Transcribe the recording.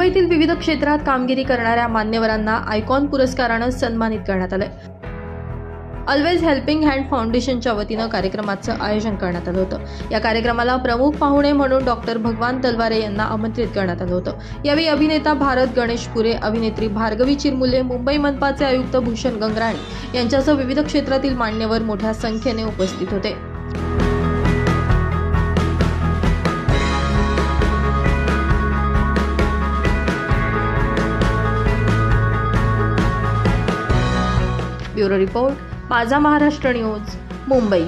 मुंबईतील विविध क्षेत्रात कामगिरी करणाऱ्या मान्यवरांना आयकॉन पुरस्काराने सन्मानित करण्यात आले। ऑलवेज हेल्पिंग हँड फाउंडेशनच्या वतीनं कार्यक्रमाचं आयोजन करण्यात आलं होतं। या कार्यक्रमाला प्रमुख पाहुणे म्हणून डॉक्टर भगवान तलवारे यांना आमंत्रित करण्यात आलं होतं। यावेळी अभिनेता भारत गणेशपुरे, अभिनेत्री भार्गवी चिरमुले, मुंबई मनपाचे आयुक्त भूषण गंगराणी यांच्यासह विविध क्षेत्रातील मान्यवर मोठ्या संख्येने उपस्थित होते। ब्युरो रिपोर्ट, माझा महाराष्ट्र न्यूज, मुंबई।